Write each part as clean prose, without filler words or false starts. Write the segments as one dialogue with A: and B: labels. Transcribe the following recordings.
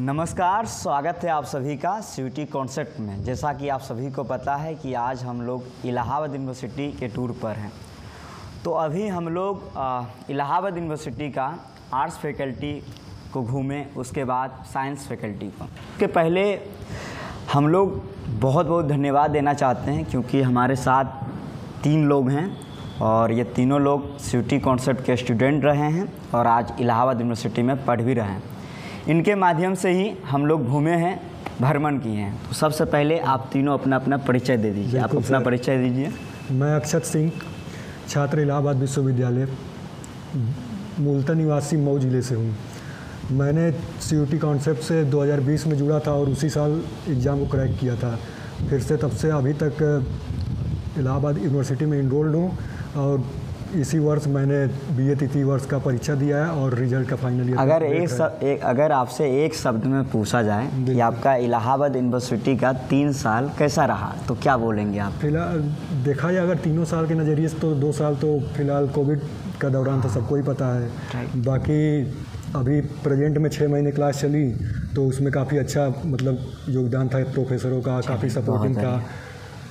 A: नमस्कार, स्वागत है आप सभी का सीयूटी कॉन्सेप्ट में। जैसा कि आप सभी को पता है कि आज हम लोग इलाहाबाद यूनिवर्सिटी के टूर पर हैं। तो अभी हम लोग इलाहाबाद यूनिवर्सिटी का आर्ट्स फैकल्टी को घूमें, उसके बाद साइंस फैकल्टी को। उसके पहले हम लोग बहुत बहुत धन्यवाद देना चाहते हैं क्योंकि हमारे साथ 3 लोग हैं और ये तीनों लोग सीयूटी कॉन्सेप्ट के स्टूडेंट रहे हैं और आज इलाहाबाद यूनिवर्सिटी में पढ़ भी रहे हैं। इनके माध्यम से ही हम लोग घूमे हैं, भ्रमण किए हैं। तो सबसे पहले आप तीनों अपना अपना परिचय दे दीजिए। आप अपना परिचय दीजिए।
B: मैं अक्षत सिंह, छात्र इलाहाबाद विश्वविद्यालय, मूलतः निवासी मऊ जिले से हूँ। मैंने सीयूटी कॉन्सेप्ट से 2020 में जुड़ा था और उसी साल एग्ज़ाम को क्रैक किया था। फिर से तब से अभी तक इलाहाबाद यूनिवर्सिटी में इनरोल्ड हूँ और इसी वर्ष मैंने बीए तृतीय वर्ष का परीक्षा दिया है और रिजल्ट का फाइनल ईयर।
A: अगर आपसे एक शब्द में पूछा जाए कि आपका इलाहाबाद यूनिवर्सिटी का 3 साल कैसा रहा तो क्या बोलेंगे आप?
B: फिलहाल देखा जाए अगर 3 साल के नज़रिए से तो 2 साल तो फिलहाल कोविड का दौरान था, सबको ही पता है। बाकी अभी प्रेजेंट में 6 महीने क्लास चली तो उसमें काफ़ी अच्छा योगदान था प्रोफेसरों का, काफ़ी सपोर्टिंग था।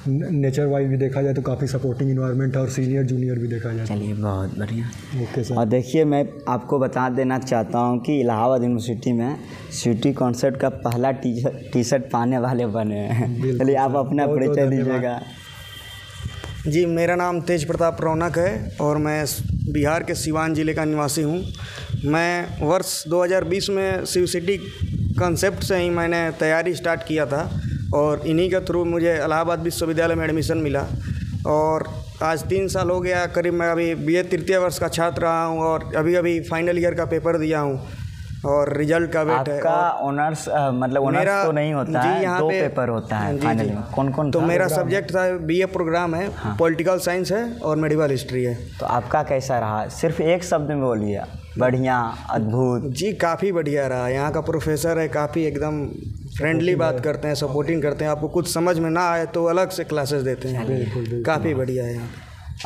B: नेचर वाइज भी देखा जाए तो काफ़ी सपोर्टिंग इन्वायरमेंट है और सीनियर जूनियर भी देखा जाए।
A: चलिए, बहुत बढ़िया।
B: Okay sir.
A: और देखिए, मैं आपको बता देना चाहता हूँ कि इलाहाबाद यूनिवर्सिटी में सीयूटी कॉन्सेप्ट का पहला टी शर्ट पाने वाले बने हैं। चलिए, आप अपना परिचय दीजिएगा।
C: जी, मेरा नाम तेज प्रताप रौनक है और मैं बिहार के सिवान ज़िले का निवासी हूँ। मैं वर्ष 2020 में सीयूटी कॉन्सेप्ट से ही मैंने तैयारी स्टार्ट किया था और इन्हीं के थ्रू मुझे इलाहाबाद विश्वविद्यालय में एडमिशन मिला और आज 3 साल हो गया करीब। मैं अभी बीए तृतीय वर्ष का छात्र रहा हूँ और अभी फाइनल ईयर का पेपर दिया हूँ और रिजल्ट का वेट है।
A: आपका ऑनर्स ऑनर्स तो नहीं होता है, 2 पेपर होता है फाइनल में। कौन
C: तो मेरा सब्जेक्ट था बीए प्रोग्राम है, पॉलिटिकल साइंस है और मेडिकल हिस्ट्री है।
A: तो आपका कैसा रहा? सिर्फ एक शब्द में बोलिए। बढ़िया, अद्भुत।
C: जी, काफ़ी बढ़िया रहा। यहाँ का प्रोफेसर है, काफ़ी एकदम फ्रेंडली बात करते हैं, सपोर्टिंग करते हैं। आपको कुछ समझ में ना आए तो अलग से क्लासेस देते हैं। काफ़ी बढ़िया है यहाँ।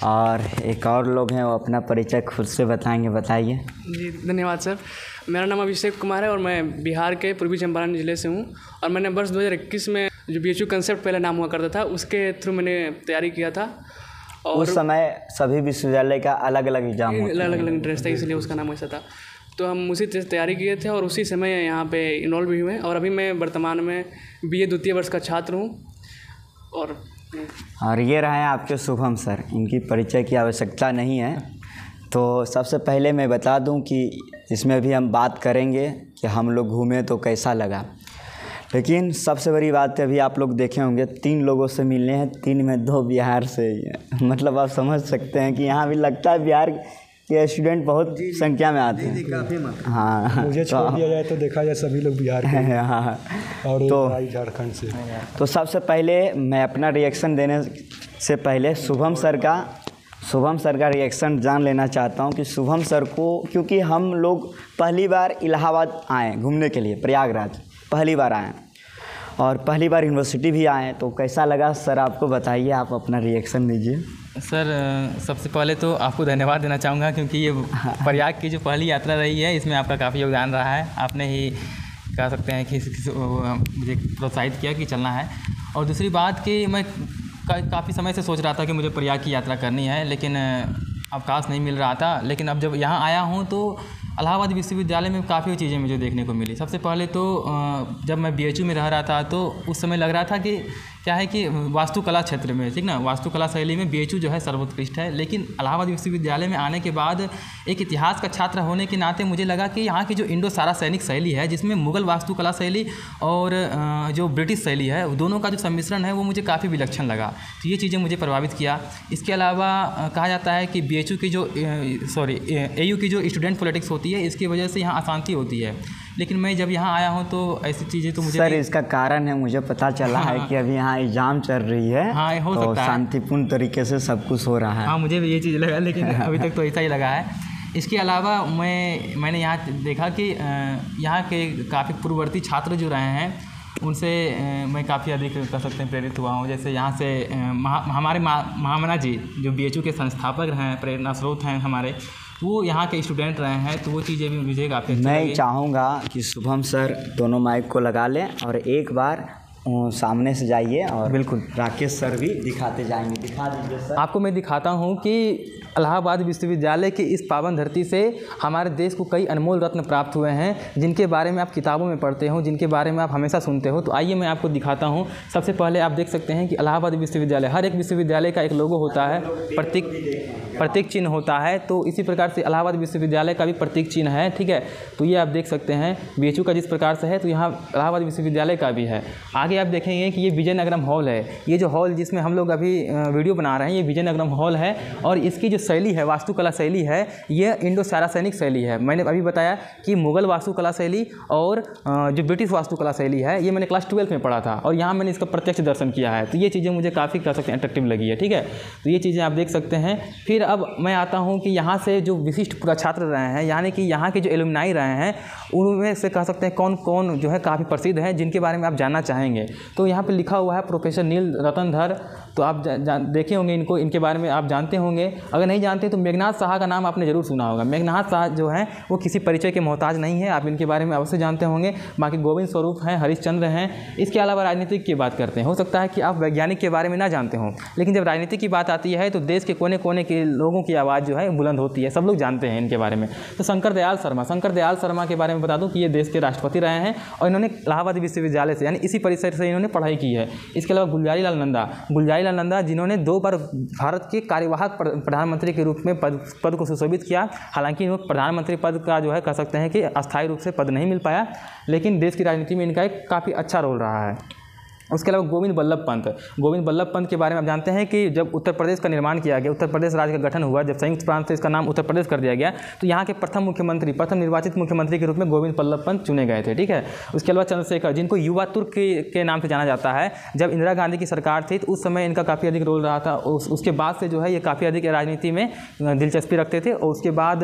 A: और एक और लोग हैं, वो अपना परिचय खुद से बताएंगे। बताइए।
D: जी, धन्यवाद सर। मेरा नाम अभिषेक कुमार है और मैं बिहार के पूर्वी चंपारण ज़िले से हूँ और मैंने वर्ष 2021 में जो बीएचयू कॉन्सेप्ट पहले नाम हुआ करता था उसके थ्रू मैंने तैयारी किया था। और
A: उस समय सभी विश्वविद्यालय का अलग अलग एग्जाम होता है,
D: अलग अलग इंटरेस्ट था, इसलिए उसका नाम ऐसा था। तो हम उसी तैयारी किए थे और उसी समय यहाँ पे इनरोल भी हुए और अभी मैं वर्तमान में बीए द्वितीय वर्ष का छात्र हूँ। और
A: ये रहे आपके शुभम सर। इनकी परिचय की आवश्यकता नहीं है। तो सबसे पहले मैं बता दूं कि इसमें भी हम बात करेंगे कि हम लोग घूमे तो कैसा लगा, लेकिन सबसे बड़ी बात है, अभी आप लोग देखे होंगे 3 लोगों से मिलने हैं, 3 में 2 बिहार से ही हैं। मतलब आप समझ सकते हैं कि यहाँ भी लगता है बिहार के स्टूडेंट बहुत संख्या में आते हैं।
C: काफ़ी मत।
A: हाँ,
B: मुझे छोड़ दिया जाए तो देखा जाए सभी लोग बिहार के हैं।
A: हाँ,
B: और
A: तो
B: झारखंड से।
A: तो सबसे पहले मैं अपना रिएक्शन देने से पहले शुभम सर का रिएक्शन जान लेना चाहता हूं कि शुभम सर को, क्योंकि हम लोग पहली बार इलाहाबाद आए घूमने के लिए, प्रयागराज पहली बार आए और पहली बार यूनिवर्सिटी भी आए, तो कैसा लगा सर आपको? बताइए, आप अपना रिएक्शन दीजिए।
E: सर, सबसे पहले तो आपको धन्यवाद देना चाहूँगा क्योंकि ये प्रयाग की जो पहली यात्रा रही है इसमें आपका काफ़ी योगदान रहा है। आपने ही कह सकते हैं कि मुझे प्रोत्साहित किया कि चलना है। और दूसरी बात कि मैं काफ़ी समय से सोच रहा था कि मुझे प्रयाग की यात्रा करनी है, लेकिन अवकाश नहीं मिल रहा था। लेकिन अब जब यहाँ आया हूँ तो इलाहाबाद विश्वविद्यालय में काफ़ी चीज़ें मुझे देखने को मिली। सबसे पहले तो जब मैं बीएचयू में रह रहा था तो उस समय लग रहा था कि क्या है कि वास्तुकला क्षेत्र में, ठीक ना, वास्तुकला शैली में बीएचयू जो है सर्वोत्कृष्ट है। लेकिन इलाहाबाद विश्वविद्यालय में आने के बाद एक इतिहास का छात्र होने के नाते मुझे लगा कि यहाँ की जो इंडो सारा सैनिक शैली है, जिसमें मुगल वास्तुकला शैली और जो ब्रिटिश शैली है, दोनों का जो सम्मिश्रण है वो मुझे काफ़ी विलक्षण लगा। तो ये चीज़ें मुझे प्रभावित किया। इसके अलावा कहा जाता है कि बीएचयू की जो एयू की जो स्टूडेंट पॉलिटिक्स होती है, इसकी वजह से यहाँ अशांति होती है। लेकिन मैं जब यहाँ आया हूँ तो ऐसी चीज़ें तो मुझे
A: सर इसका कारण है, मुझे पता चला है कि अभी यहाँ एग्जाम चल रही है।
E: हाँ, हो
A: तो
E: सकता है
A: शांतिपूर्ण तरीके से सब कुछ हो रहा है।
E: हाँ, मुझे भी ये चीज़ लगा, लेकिन अभी तक तो ऐसा ही लगा है। इसके अलावा मैंने यहाँ देखा कि यहाँ के काफ़ी पूर्ववर्ती छात्र जो रहे हैं उनसे मैं काफ़ी अधिक कह सकते हैं प्रेरित हुआ हूँ। जैसे यहाँ से हमारे महामना जी जो बीएचयू के संस्थापक हैं, प्रेरणा स्रोत हैं हमारे, तो वो यहाँ के स्टूडेंट रहे हैं, तो वो चीज़ें भी मुझे काफ़ी अच्छी
A: मैं
E: लगी।
A: चाहूँगा कि शुभम सर दोनों माइक को लगा लें और एक बार सामने से जाइए और
E: बिल्कुल।
A: राकेश सर भी दिखाते जाएंगे। दिखा दीजिए सर।
E: आपको मैं दिखाता हूँ कि इलाहाबाद विश्वविद्यालय की इस पावन धरती से हमारे देश को कई अनमोल रत्न प्राप्त हुए हैं, जिनके बारे में आप किताबों में पढ़ते हो, जिनके बारे में आप हमेशा सुनते हो। तो आइए मैं आपको दिखाता हूँ। सबसे पहले आप देख सकते हैं कि इलाहाबाद विश्वविद्यालय, हर एक विश्वविद्यालय का एक लोगो होता है, प्रतीक चिन्ह होता है। तो इसी प्रकार से इलाहाबाद विश्वविद्यालय का भी प्रतीक चिन्ह है, ठीक है। तो ये आप देख सकते हैं बीएचयू का जिस प्रकार से है, तो यहाँ इलाहाबाद विश्वविद्यालय का भी है। आगे आप देखेंगे कि ये विजयनगरम हॉल है। ये जो हॉल जिसमें हम लोग अभी वीडियो बना रहे हैं, ये विजयनगरम हॉल है। और इसकी जो शैली है, वास्तुकला शैली है, ये इंडो सारासैनिक शैली है। मैंने अभी बताया कि मुगल वास्तुकला शैली और जो ब्रिटिश वास्तुकला शैली है, ये मैंने क्लास 12 में पढ़ा था और यहाँ मैंने इसका प्रत्यक्ष दर्शन किया है। तो ये चीज़ें मुझे काफ़ी कह सकते हैं अट्रैक्टिव लगी है, ठीक है। तो ये चीज़ें आप देख सकते हैं। फिर अब मैं आता हूँ कि यहाँ से जो विशिष्ट छात्र रहे हैं, यानी कि यहाँ के जो एलुमनाई रहे हैं, उनमें से कह सकते हैं कौन कौन जो है काफ़ी प्रसिद्ध हैं, जिनके बारे में आप जानना चाहेंगे। तो यहाँ पे लिखा हुआ है प्रोफेसर नील रतन धर। तो आप देखे होंगे इनको, इनके बारे में आप जानते होंगे। अगर नहीं जानते तो मेघनाथ साहा का नाम आपने ज़रूर सुना होगा। मेघनाथ साहा जो है वो किसी परिचय के मोहताज नहीं है, आप इनके बारे में अवश्य जानते होंगे। बाकी गोविंद स्वरूप हैं, हरिश्चंद्र हैं। इसके अलावा राजनीतिक की बात करते हैं। हो सकता है कि आप वैज्ञानिक के बारे में ना जानते हों, लेकिन जब राजनीति की बात आती है तो देश के कोने कोने के लोगों की आवाज़ जो है बुलंद होती है, सब लोग जानते हैं इनके बारे में। तो शंकर दयाल शर्मा के बारे में बता दूं कि ये देश के राष्ट्रपति रहे हैं और इन्होंने इलाहाबाद विश्वविद्यालय से, यानी इसी परिसर से इन्होंने पढ़ाई की है। इसके अलावा गुलजारी लाल नंदा जिन्होंने 2 बार भारत के कार्यवाहक प्रधानमंत्री के रूप में पद को सुशोभित किया। हालांकि इन्होंने प्रधानमंत्री पद का जो है कह सकते हैं कि अस्थायी रूप से पद नहीं मिल पाया, लेकिन देश की राजनीति में इनका एक काफ़ी अच्छा रोल रहा है। उसके अलावा गोविंद बल्लभ पंत के बारे में आप जानते हैं कि जब उत्तर प्रदेश का निर्माण किया गया, उत्तर प्रदेश राज्य का गठन हुआ, जब संयुक्त प्रांत से इसका नाम उत्तर प्रदेश कर दिया गया, तो यहाँ के प्रथम निर्वाचित मुख्यमंत्री के रूप में गोविंद बल्लभ पंत चुने गए थे, ठीक है। उसके अलावा चंद्रशेखर, जिनको युवा तुर्क के नाम से जाना जाता है, जब इंदिरा गांधी की सरकार थी तो उस समय इनका काफ़ी अधिक रोल रहा था। उसके बाद से जो है ये काफ़ी अधिक राजनीति में दिलचस्पी रखते थे। और उसके बाद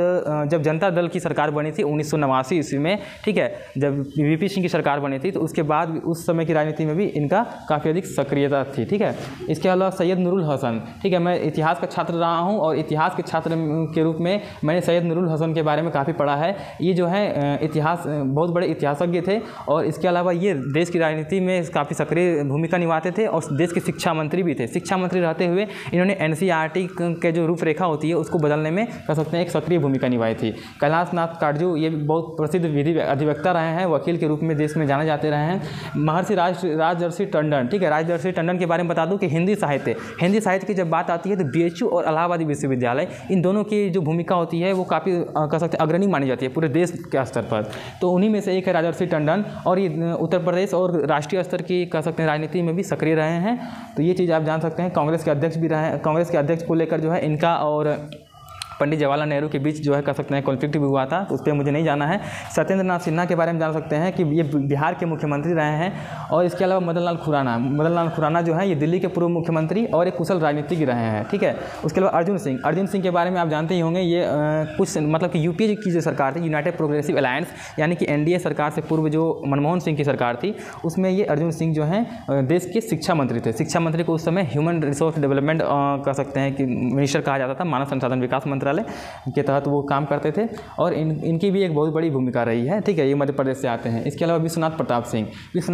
E: जब जनता दल की सरकार बनी थी 1989 ईस्वी में, ठीक है, जब वीपी सिंह की सरकार बनी थी, तो उसके बाद उस समय की राजनीति में भी इनका काफ़ी अधिक सक्रियता थी, ठीक है। इसके अलावा सैयद नूरुल हसन, ठीक है, मैं इतिहास का छात्र रहा हूं और इतिहास के छात्र के रूप में मैंने सैयद नूरुल हसन के बारे में काफ़ी पढ़ा है। ये जो है इतिहास बहुत बड़े इतिहासज्ञ थे और इसके अलावा ये देश की राजनीति में काफ़ी सक्रिय भूमिका निभाते थे और देश के शिक्षा मंत्री भी थे। शिक्षा मंत्री रहते हुए इन्होंने NCERT के जो रूपरेखा होती है उसको बदलने में कह सकते हैं एक सक्रिय भूमिका निभाई थी। कैलाश नाथ काटजू, ये बहुत प्रसिद्ध विधि अधिवक्ता रहे हैं, वकील के रूप में देश में जाने जाते रहे हैं। महर्षि राजर्षि टंडन, ठीक है, राजर्षि टंडन के बारे में बता दूं कि हिंदी साहित्य की जब बात आती है तो BHU और इलाहाबाद विश्वविद्यालय, इन दोनों की जो भूमिका होती है वो काफ़ी कह सकते हैं अग्रणी मानी जाती है पूरे देश के स्तर पर। तो उन्हीं में से एक है राजर्षि टंडन और ये उत्तर प्रदेश और राष्ट्रीय स्तर की कह सकते हैं राजनीति में भी सक्रिय रहे हैं। तो ये चीज़ आप जान सकते हैं। कांग्रेस के अध्यक्ष भी रहे हैं। कांग्रेस के अध्यक्ष को लेकर जो है इनका और पंडित जवाहरलाल नेहरू के बीच जो है कह सकते हैं कॉन्फ्लिक्ट भी हुआ था, तो उस पर मुझे नहीं जाना है। सत्येंद्र नाथ सिन्हा के बारे में जान सकते हैं कि ये बिहार के मुख्यमंत्री रहे हैं। और इसके अलावा मदन लाल खुराना जो है ये दिल्ली के पूर्व मुख्यमंत्री और एक कुशल राजनीतिज्ञ रहे हैं, ठीक है। उसके अलावा अर्जुन सिंह के बारे में आप जानते ही होंगे। ये कुछ मतलब कि यूपीए की जो सरकार थी, यूनाइटेड प्रोग्रेसिव अलायंस, यानी कि NDA सरकार से पूर्व जो मनमोहन सिंह की सरकार थी, उसमें ये अर्जुन सिंह जो हैं देश के शिक्षा मंत्री थे। शिक्षा मंत्री को उस समय ह्यूमन रिसोर्स डेवलपमेंट कह सकते हैं कि मिनिस्टर कहा जाता था, मानव संसाधन विकास मंत्रालय के तहत वो काम करते थे और इनकी भी एक बहुत बड़ी भूमिका रही है, ठीक है। ये मध्य प्रदेश से आते हैं। इसके अलावा विश्वनाथ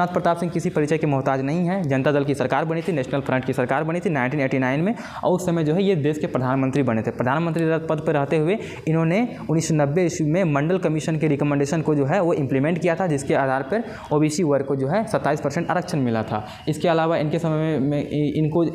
E: प्रताप सिंह किसी परिचय के मोहताज नहीं है। जनता दल की सरकार बनी थी, नेशनल फ्रंट की सरकार बनी थी 1989 में और उस समय जो है ये देश के प्रधानमंत्री बने थे। प्रधानमंत्री पद पर रहते हुए इन्होंने 1990 ईस्वी में मंडल कमीशन के रिकमेंडेशन को जो है वो इम्प्लीमेंट किया था, जिसके आधार पर OBC वर्ग को जो है 27% आरक्षण मिला था। इसके अलावा इनके समय में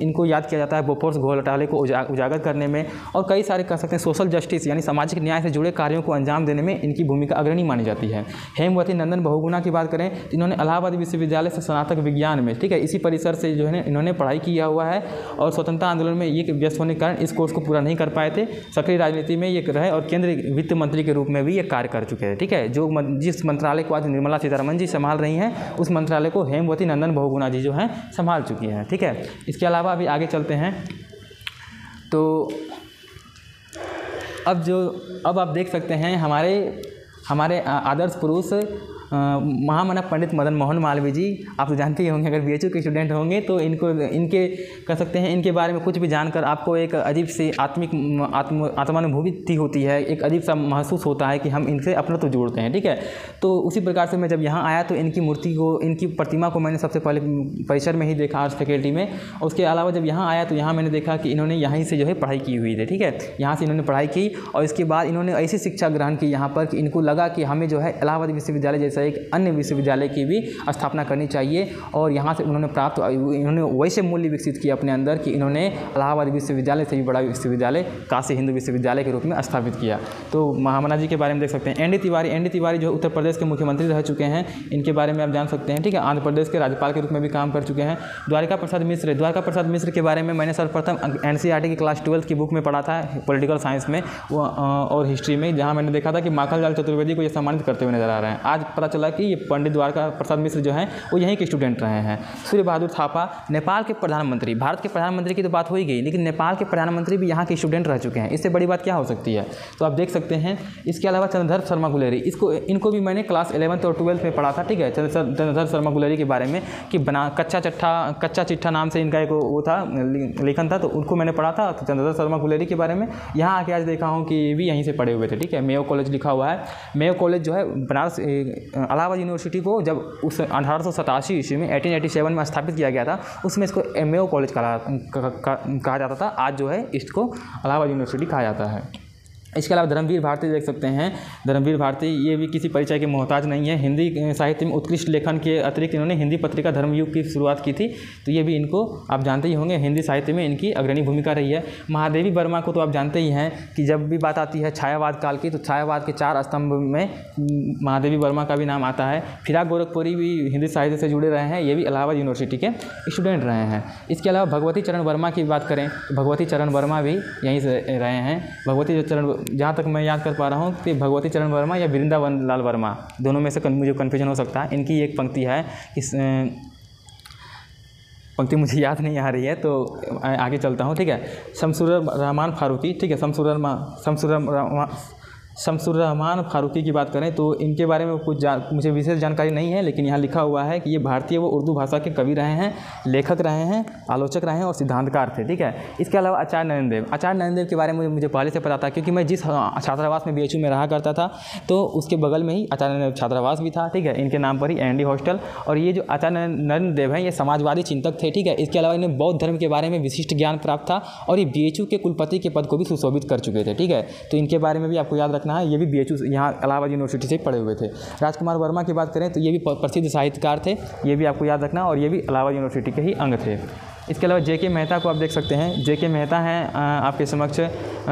E: इनको याद किया जाता है बोफोर्स घोटाले को उजागर करने में और कई सारे कह सकते हैं सोशल जस्टिस यानी सामाजिक न्याय से जुड़े कार्यों को अंजाम देने में इनकी भूमिका अग्रणी मानी जाती है। हेमवती नंदन बहुगुणा की बात करें तो इन्होंने इलाहाबाद विश्वविद्यालय से स्नातक विज्ञान में, ठीक है, इसी परिसर से जो है इन्होंने पढ़ाई किया हुआ है और स्वतंत्रता आंदोलन में ये व्यस्त होने के कारण इस कोर्स को पूरा नहीं कर पाए थे। सक्रिय राजनीति में ये रहे और केंद्रीय वित्त मंत्री के रूप में भी ये कार्य कर चुके हैं, ठीक है। जिस मंत्रालय को आज निर्मला सीतारमण जी संभाल रही हैं, उस मंत्रालय को हेमवती नंदन बहुगुणा जी जो हैं संभाल चुकी हैं, ठीक है। इसके अलावा अभी आगे चलते हैं तो अब आप देख सकते हैं हमारे आदर्श पुरुष महामना पंडित मदन मोहन मालवीय जी, आप तो जानते ही होंगे, अगर बीएचयू के स्टूडेंट होंगे तो इनको इनके कह सकते हैं इनके बारे में कुछ भी जानकर आपको एक अजीब सी आत्मानुभूति होती है, एक अजीब सा महसूस होता है कि हम इनसे अपना तो जोड़ते हैं, ठीक है। तो उसी प्रकार से मैं जब यहाँ आया तो इनकी मूर्ति को, इनकी प्रतिमा को मैंने सबसे पहले परिसर में ही देखा आर्ट्स फैकल्टी में। उसके अलावा जब यहाँ आया तो यहाँ मैंने देखा कि इन्होंने यहीं से जो है पढ़ाई की हुई थी, ठीक है। यहाँ से इन्होंने पढ़ाई की और इसके बाद इन्होंने ऐसी शिक्षा ग्रहण की यहाँ पर कि इनको लगा कि हमें जो है इलाहाबाद विश्वविद्यालय जैसा एक अन्य विश्वविद्यालय की भी स्थापना करनी चाहिए। और यहाँ से इन्होंने वैसे मूल्य विकसित किए अपने अंदर कि इन्होंने इलाहाबाद विश्वविद्यालय से भी बड़ा विश्वविद्यालय काशी हिंदू विश्वविद्यालय के रूप में स्थापित किया। तो महामना जी के बारे में देख सकते हैं। एन डी तिवारी जो उत्तर प्रदेश के मुख्यमंत्री रह चुके हैं, इनके बारे में आप जान सकते हैं, ठीक है। आंध्र प्रदेश के राज्यपाल के रूप में भी काम कर चुके हैं। द्वारिका प्रसाद मिश्र के बारे में मैंने सर्वप्रथम NCERT की क्लास 12 की बुक में पढ़ा था, पॉलिटिकल साइंस में और हिस्ट्री में, जहाँ मैंने देखा था कि माखनलाल चतुर्वेदी को ये सम्मानित करते हुए नजर आ रहे हैं। आज पता चला कि ये पंडित द्वारका प्रसाद मिश्र जो हैं वो यहीं के स्टूडेंट रहे हैं। सूर्य बहादुर थापा, नेपाल के प्रधानमंत्री, भारत के प्रधानमंत्री की तो बात हो ही गई, लेकिन नेपाल के प्रधानमंत्री भी यहाँ के स्टूडेंट रह चुके हैं। इससे बड़ी बात क्या हो सकती है, तो आप देख सकते हैं। इसके अलावा चंद्रधर शर्मा गुलेरी, इनको भी मैंने क्लास 11th और 12th में पढ़ा था, ठीक है। चंद्रधर शर्मा गुलेरी के बारे में कि कच्चा चिट्ठा नाम से इनका एक वो था, लेखन था, तो उनको मैंने पढ़ा था। तो चंद्रधर शर्मा गुलेरी के बारे में यहाँ आके आज देखा हूँ कि ये भी यहीं से पढ़े हुए थे, ठीक है। मेयो कॉलेज लिखा हुआ है। मेयो कॉलेज जो है बनारस इलाहाबाद यूनिवर्सिटी को जब उस 1887 ईस्वी में 1887 में स्थापित किया गया था, उसमें इसको मेयो कॉलेज कहा जाता था। आज जो है इसको इलाहाबाद यूनिवर्सिटी कहा जाता है। इसके अलावा धर्मवीर भारती देख सकते हैं। धर्मवीर भारती ये भी किसी परिचय के मोहताज नहीं है। हिंदी साहित्य में उत्कृष्ट लेखन के अतिरिक्त इन्होंने हिंदी पत्रिका धर्मयुग की शुरुआत की थी, तो ये भी इनको आप जानते ही होंगे, हिंदी साहित्य में इनकी अग्रणी भूमिका रही है। महादेवी वर्मा को तो आप जानते ही हैं कि जब भी बात आती है छायावाद काल की, तो छायावाद के 4 स्तंभ में महादेवी वर्मा का भी नाम आता है। फिराक गोरखपुरी भी हिंदी साहित्य से जुड़े रहे हैं, ये भी इलाहाबाद यूनिवर्सिटी के स्टूडेंट रहे हैं। इसके अलावा भगवती चरण वर्मा की बात करें, भगवती चरण वर्मा भी यहीं से रहे हैं। भगवती चरण, जहाँ तक मैं याद कर पा रहा हूँ कि भगवती चरण वर्मा या वृंदावन लाल वर्मा, दोनों में से मुझे कन्फ्यूजन हो सकता है। इनकी एक पंक्ति है, इस पंक्ति मुझे याद नहीं आ रही है, तो आगे चलता हूँ, ठीक है। शमसुर रहमान फारूकी, ठीक है। शमसुर रहमान फारूकी की बात करें तो इनके बारे में मुझे विशेष जानकारी नहीं है, लेकिन यहाँ लिखा हुआ है कि ये भारतीय व उर्दू भाषा के कवि रहे हैं, लेखक रहे हैं, आलोचक रहे हैं और सिद्धांतकार थे, ठीक है। इसके अलावा आचार्य नरेंद्र देव के बारे में मुझे पहले से पता था, क्योंकि मैं जिस छात्रावास में BHU में रहा करता था तो उसके बगल में ही आचार्य नरेंद्र छात्रावास भी था, ठीक है। इनके नाम पर ही ND हॉस्टल। और ये जो आचार्य नरेंद्र देव हैं ये समाजवादी चिंतक थे, ठीक है। इसके अलावा इन्हें बौद्ध धर्म के बारे में विशिष्ट ज्ञान प्राप्त था और ये BHU के कुलपति के पद को भी सुशोभित कर चुके थे, ठीक है। तो इनके बारे में भी आपको याद रखना है, ये भी BHU यहाँ इलाहाबाद यूनिवर्सिटी से पढ़े हुए थे। राजकुमार वर्मा की बात करें तो ये भी प्रसिद्ध साहित्यकार थे, ये भी आपको याद रखना, और ये भी इलाहाबाद यूनिवर्सिटी के ही अंग थे। इसके अलावा JK मेहता को आप देख सकते हैं। JK मेहता हैं आपके समक्ष।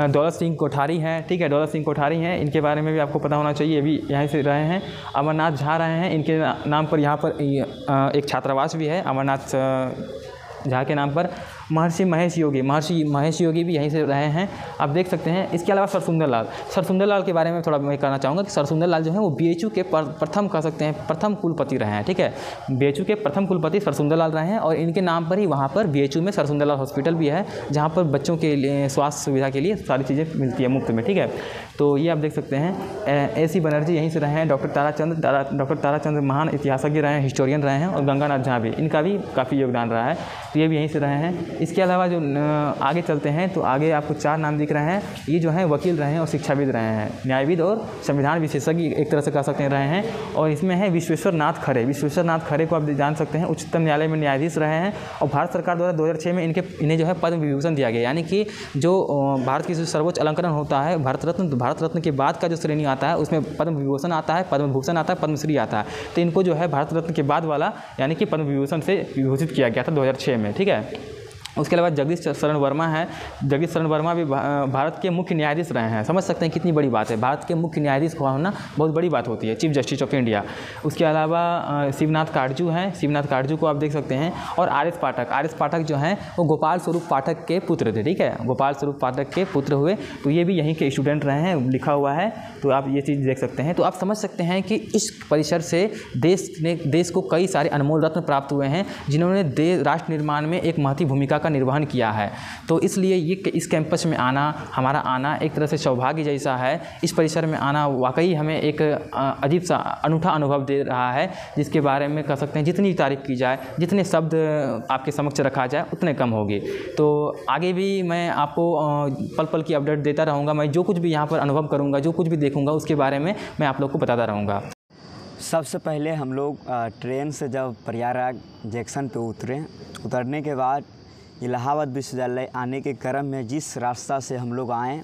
E: दौलत सिंह कोठारी हैं, ठीक है। दौलत सिंह कोठारी हैं, इनके बारे में भी आपको पता होना चाहिए, ये भी यहीं से रहे हैं। अमरनाथ झा रहे हैं, इनके नाम पर यहाँ पर एक छात्रावास भी है अमरनाथ झा के नाम पर। महर्षि महेश योगी भी यहीं से रहे हैं, आप देख सकते हैं। इसके अलावा सरसुंदर लाल के बारे में थोड़ा मैं कहना चाहूँगा कि सरसुंदर लाल जो है वो BHU के प्रथम कह सकते हैं प्रथम कुलपति रहे हैं, ठीक है। BHU के प्रथम कुलपति सरसुंदर लाल रहे हैं और इनके नाम पर ही वहाँ पर BHU में सरसुंदर लाल हॉस्पिटल भी है, जहाँ पर बच्चों के लिए स्वास्थ्य सुविधा के लिए सारी चीज़ें मिलती है मुफ्त में, ठीक है। तो ये आप देख सकते हैं। AC बनर्जी यहीं से रहे हैं। डॉक्टर ताराचंद्र महान इतिहासज्ञ रहे हैं, हिस्टोरियन रहे हैं। और गंगानाथ झा भी, इनका भी काफ़ी योगदान रहा है, तो ये भी यहीं से रहे हैं। इसके अलावा जो आगे चलते हैं तो आगे आपको 4 नाम दिख रहे हैं। ये जो हैं वकील रहे हैं और शिक्षाविद रहे हैं, न्यायविद और संविधान विशेषज्ञ एक तरह से कह सकते हैं रहे हैं। और इसमें है विश्वेश्वर नाथ खरे को आप जान सकते हैं, उच्चतम न्यायालय में न्यायाधीश रहे हैं। और भारत सरकार द्वारा 2006 में इन्हें जो है पद्म विभूषण दिया गया, यानी कि जो भारत की जो सर्वोच्च अलंकरण होता है भारत रत्न के बाद का जो श्रेणी आता है उसमें पद्म विभूषण आता है, पद्म भूषण आता है, पद्मश्री आता है। तो इनको जो है भारत रत्न के बाद वाला यानी कि पद्म विभूषण से विभूषित किया गया था 2006 में, ठीक है। उसके अलावा जगदीश शरण वर्मा है। जगदीश शरण वर्मा भी भारत के मुख्य न्यायाधीश रहे हैं। समझ सकते हैं कितनी बड़ी बात है, भारत के मुख्य न्यायाधीश होना बहुत बड़ी बात होती है, चीफ जस्टिस ऑफ इंडिया। उसके अलावा शिवनाथ काटजू हैं, शिवनाथ काटजू को आप देख सकते हैं। और RS पाठक जो हैं वो गोपाल स्वरूप पाठक के पुत्र थे, ठीक है। गोपाल स्वरूप पाठक के पुत्र हुए, तो ये भी यहीं के स्टूडेंट रहे हैं, लिखा हुआ है, तो आप ये चीज़ देख सकते हैं। तो आप समझ सकते हैं कि इस परिसर से देश को कई सारे अनमोल रत्न प्राप्त हुए हैं, जिन्होंने राष्ट्र निर्माण में एक महती भूमिका का का निर्वहन किया है। तो इसलिए ये इस कैंपस में आना, हमारा आना एक तरह से सौभाग्य जैसा है। इस परिसर में आना वाकई हमें एक अजीब सा अनूठा अनुभव दे रहा है, जिसके बारे में कह सकते हैं जितनी तारीफ़ की जाए, जितने शब्द आपके समक्ष रखा जाए उतने कम होंगे। तो आगे भी मैं आपको पल पल की अपडेट देता रहूँगा। मैं जो कुछ भी यहाँ पर अनुभव करूँगा, जो कुछ भी देखूँगा, उसके बारे में मैं आप लोग को बताता रहूँगा।
A: सबसे पहले हम लोग ट्रेन से जब प्रयागराज जंक्शन पे उतरने के बाद इलाहाबाद विश्वविद्यालय आने के क्रम में जिस रास्ता से हम लोग आए,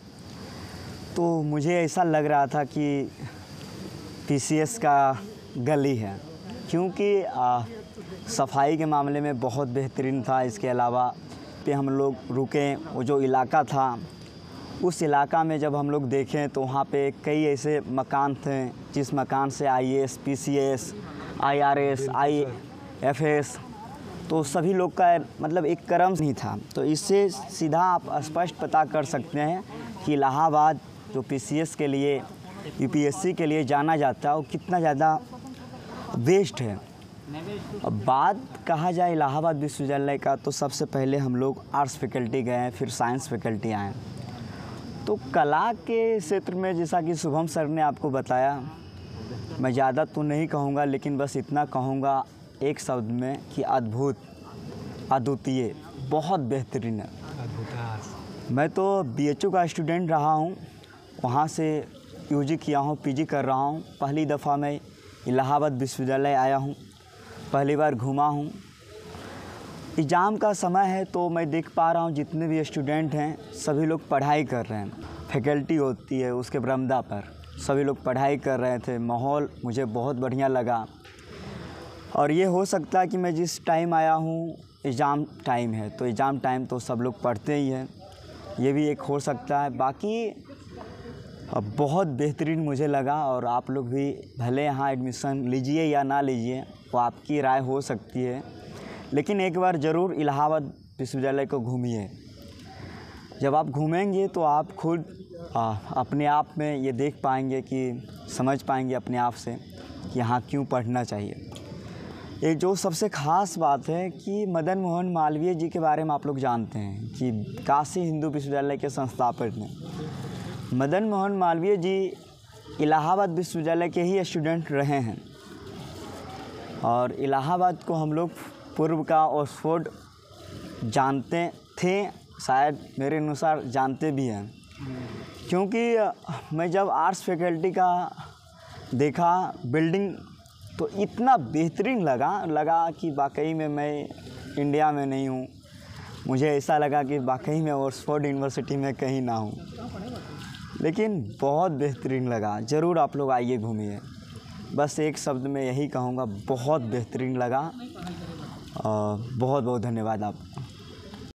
A: तो मुझे ऐसा लग रहा था कि PCS का गली है, क्योंकि सफाई के मामले में बहुत बेहतरीन था। इसके अलावा पे हम लोग रुके, वो जो इलाका था, उस इलाका में जब हम लोग देखें तो वहाँ पे कई ऐसे मकान थे जिस मकान से IAS, PCS, IRS, IFS, तो सभी लोग का मतलब एक क्रम नहीं था। तो इससे सीधा आप स्पष्ट पता कर सकते हैं कि इलाहाबाद जो PCS के लिए, UPSC के लिए जाना जाता है, वो कितना ज़्यादा बेस्ट है। अब बात कहा जाए इलाहाबाद विश्वविद्यालय का, तो सबसे पहले हम लोग आर्ट्स फैकल्टी गए, फिर साइंस फैकल्टी आए। तो कला के क्षेत्र में जैसा कि शुभम सर ने आपको बताया, मैं ज़्यादा तो नहीं कहूँगा, लेकिन बस इतना कहूँगा एक शब्द में कि अद्भुत, अद्वितीय, बहुत बेहतरीन है। मैं तो BHU का स्टूडेंट रहा हूँ, वहाँ से UG किया हूँ, PG कर रहा हूँ। पहली दफ़ा मैं इलाहाबाद विश्वविद्यालय आया हूँ, पहली बार घूमा हूँ। एग्ज़ाम का समय है तो मैं देख पा रहा हूँ जितने भी स्टूडेंट हैं सभी लोग पढ़ाई कर रहे हैं। फैकल्टी होती है उसके बरामदा पर, सभी लोग पढ़ाई कर रहे थे। माहौल मुझे बहुत बढ़िया लगा। और ये हो सकता है कि मैं जिस टाइम आया हूँ एग्ज़ाम टाइम है, तो एग्ज़ाम टाइम तो सब लोग पढ़ते ही हैं, ये भी एक हो सकता है। बाकी बहुत बेहतरीन मुझे लगा। और आप लोग भी भले यहाँ एडमिशन लीजिए या ना लीजिए, वो आपकी राय हो सकती है, लेकिन एक बार ज़रूर इलाहाबाद विश्वविद्यालय को घूमिए। जब आप घूमेंगे तो आप खुद अपने आप में ये देख पाएंगे कि समझ पाएंगे अपने आप से कि यहाँ क्यों पढ़ना चाहिए। एक जो सबसे ख़ास बात है कि मदन मोहन मालवीय जी के बारे में आप लोग जानते हैं कि काशी हिंदू विश्वविद्यालय के संस्थापक हैं। मदन मोहन मालवीय जी इलाहाबाद विश्वविद्यालय के ही स्टूडेंट रहे हैं, और इलाहाबाद को हम लोग पूर्व का ऑक्सफोर्ड जानते थे, शायद मेरे अनुसार जानते भी हैं, क्योंकि मैं जब आर्ट्स फैकल्टी का देखा बिल्डिंग तो इतना बेहतरीन लगा कि वाकई में मैं इंडिया में नहीं हूँ। मुझे ऐसा लगा कि वाकई में ऑक्सफोर्ड यूनिवर्सिटी में कहीं ना हूँ, लेकिन बहुत बेहतरीन लगा। ज़रूर आप लोग आइए, घूमिए। बस एक शब्द में यही कहूँगा, बहुत बेहतरीन लगा। बहुत बहुत धन्यवाद आप